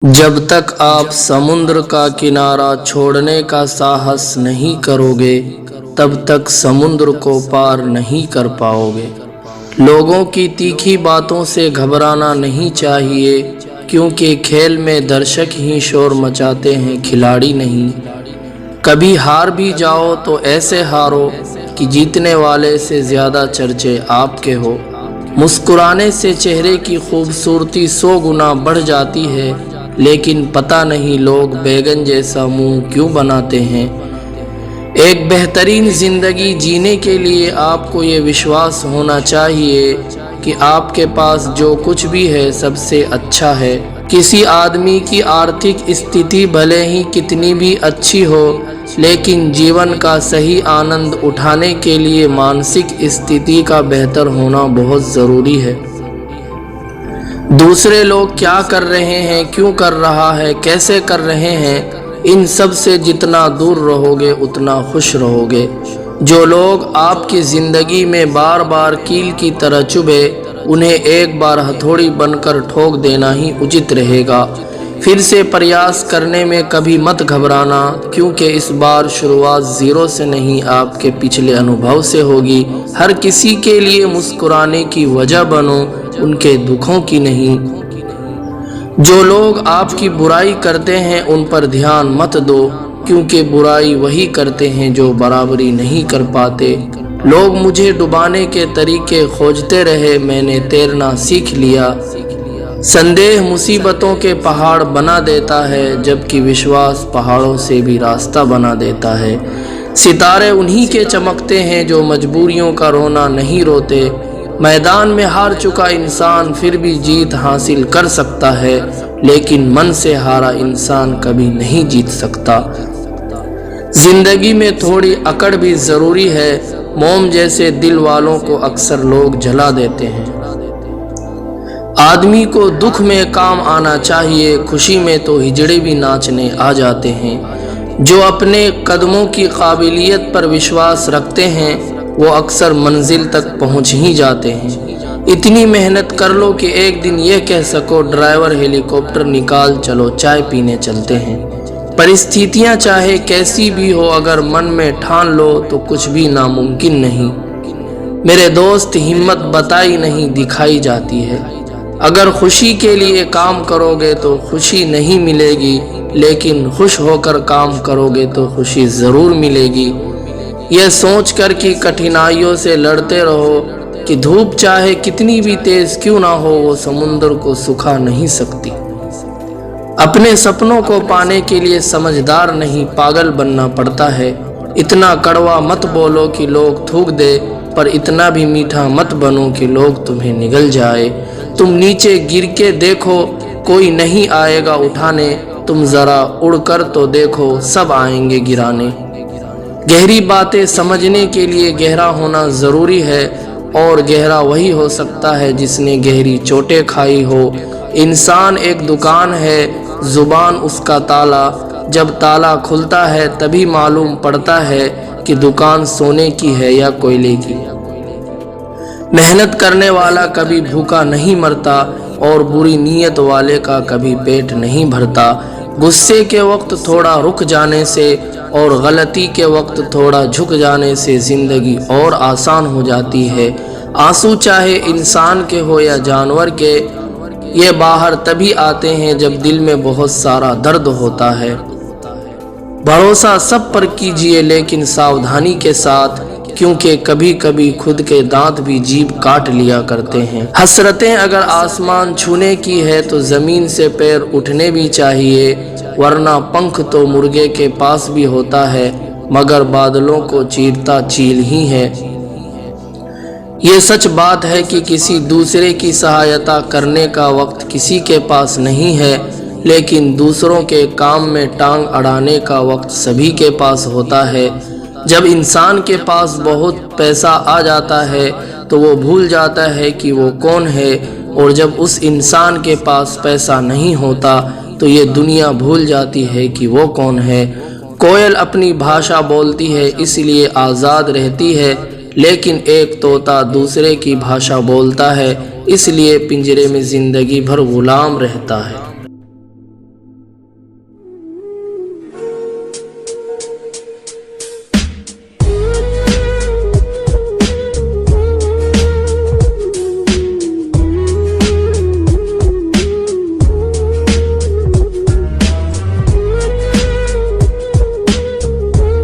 جب تک آپ سمندر کا کنارہ چھوڑنے کا ساہس نہیں کرو گے تب تک سمندر کو پار نہیں کر پاؤ گے۔ لوگوں کی تیکھی باتوں سے گھبرانا نہیں چاہیے، کیونکہ کھیل میں درشک ہی شور مچاتے ہیں، کھلاڑی نہیں۔ کبھی ہار بھی جاؤ تو ایسے ہارو کہ جیتنے والے سے زیادہ چرچے آپ کے ہو۔ مسکرانے سے چہرے کی خوبصورتی 100 گنا بڑھ جاتی ہے، لیکن پتہ نہیں لوگ بیگن جیسا منہ کیوں بناتے ہیں۔ ایک بہترین زندگی جینے کے لیے آپ کو یہ وشواس ہونا چاہیے کہ آپ کے پاس جو کچھ بھی ہے سب سے اچھا ہے۔ کسی آدمی کی آرتھک استھتی بھلے ہی کتنی بھی اچھی ہو، لیکن جیون کا صحیح آنند اٹھانے کے لیے مانسک استھتی کا بہتر ہونا بہت ضروری ہے۔ دوسرے لوگ کیا کر رہے ہیں، کیوں کر رہا ہے، کیسے کر رہے ہیں، ان سب سے جتنا دور رہو گے اتنا خوش رہو گے۔ جو لوگ آپ کی زندگی میں بار بار کیل کی طرح چبھے، انہیں ایک بار ہتھوڑی بن کر ٹھوک دینا ہی اچت رہے گا۔ پھر سے پریاس کرنے میں کبھی مت گھبرانا، کیونکہ اس بار شروعات زیرو سے نہیں، آپ کے پچھلے انوبھو سے ہوگی۔ ہر کسی کے لیے مسکرانے کی وجہ بنو، ان کے دکھوں کی نہیں۔ جو لوگ آپ کی برائی کرتے ہیں ان پر دھیان مت دو، کیونکہ برائی وہی کرتے ہیں جو برابری نہیں کر پاتے۔ لوگ مجھے ڈبانے کے طریقے کھوجتے رہے، میں نے تیرنا سیکھ لیا۔ سندیہ مصیبتوں کے پہاڑ بنا دیتا ہے، جبکہ وشواس پہاڑوں سے بھی راستہ بنا دیتا ہے۔ ستارے انہی کے چمکتے ہیں جو مجبوریوں کا رونا نہیں روتے۔ میدان میں ہار چکا انسان پھر بھی جیت حاصل کر سکتا ہے، لیکن من سے ہارا انسان کبھی نہیں جیت سکتا۔ زندگی میں تھوڑی اکڑ بھی ضروری ہے، موم جیسے دل والوں کو اکثر لوگ جلا دیتے ہیں۔ آدمی کو دکھ میں کام آنا چاہیے، خوشی میں تو ہجڑے بھی ناچنے آ جاتے ہیں۔ جو اپنے قدموں کی قابلیت پر وشواس رکھتے ہیں وہ اکثر منزل تک پہنچ ہی جاتے ہیں۔ اتنی محنت کر لو کہ ایک دن یہ کہہ سکو، ڈرائیور ہیلی کاپٹر نکال، چلو چائے پینے چلتے ہیں۔ پرستھتیاں چاہے کیسی بھی ہو، اگر من میں ٹھان لو تو کچھ بھی ناممکن نہیں۔ میرے دوست، ہمت بتائی نہیں دکھائی جاتی ہے۔ اگر خوشی کے لیے کام کرو گے تو خوشی نہیں ملے گی، لیکن خوش ہو کر کام کرو گے تو خوشی ضرور ملے گی۔ یہ سوچ کر کہ کٹھنائیوں سے لڑتے رہو کہ دھوپ چاہے کتنی بھی تیز کیوں نہ ہو، وہ سمندر کو سکھا نہیں سکتی۔ اپنے سپنوں کو پانے کے لیے سمجھدار نہیں، پاگل بننا پڑتا ہے۔ اتنا کڑوا مت بولو کہ لوگ تھوک دے، پر اتنا بھی میٹھا مت بنو کہ لوگ تمہیں نگل جائے۔ تم نیچے گر کے دیکھو، کوئی نہیں آئے گا اٹھانے، تم ذرا اڑ کر تو دیکھو، سب آئیں گے گرانے۔ گہری باتیں سمجھنے کے لیے گہرا ہونا ضروری ہے، اور گہرا وہی ہو سکتا ہے جس نے گہری چوٹیں کھائی ہو۔ انسان ایک دکان ہے، زبان اس کا تالا۔ جب تالا کھلتا ہے تبھی معلوم پڑتا ہے کہ دکان سونے کی ہے یا کوئلے کی۔ محنت کرنے والا کبھی بھوکا نہیں مرتا، اور بری نیت والے کا کبھی پیٹ نہیں بھرتا۔ غصے کے وقت تھوڑا رک جانے سے اور غلطی کے وقت تھوڑا جھک جانے سے زندگی اور آسان ہو جاتی ہے۔ آنسو چاہے انسان کے ہو یا جانور کے، یہ باہر تبھی آتے ہیں جب دل میں بہت سارا درد ہوتا ہے۔ بھروسہ سب پر کیجیے، لیکن ساودھانی کے ساتھ، کیونکہ کبھی کبھی خود کے دانت بھی جیب کاٹ لیا کرتے ہیں۔ حسرتیں اگر آسمان چھونے کی ہے تو زمین سے پیر اٹھنے بھی چاہیے، ورنہ پنکھ تو مرغے کے پاس بھی ہوتا ہے، مگر بادلوں کو چیرتا چیل ہی ہے۔ یہ سچ بات ہے کہ کسی دوسرے کی سہایتا کرنے کا وقت کسی کے پاس نہیں ہے، لیکن دوسروں کے کام میں ٹانگ اڑانے کا وقت سبھی کے پاس ہوتا ہے۔ جب انسان کے پاس بہت پیسہ آ جاتا ہے تو وہ بھول جاتا ہے کہ وہ کون ہے، اور جب اس انسان کے پاس پیسہ نہیں ہوتا تو یہ دنیا بھول جاتی ہے کہ وہ کون ہے۔ کوئل اپنی بھاشا بولتی ہے اس لیے آزاد رہتی ہے، لیکن ایک طوطا دوسرے کی بھاشا بولتا ہے اس لیے پنجرے میں زندگی بھر غلام رہتا ہے۔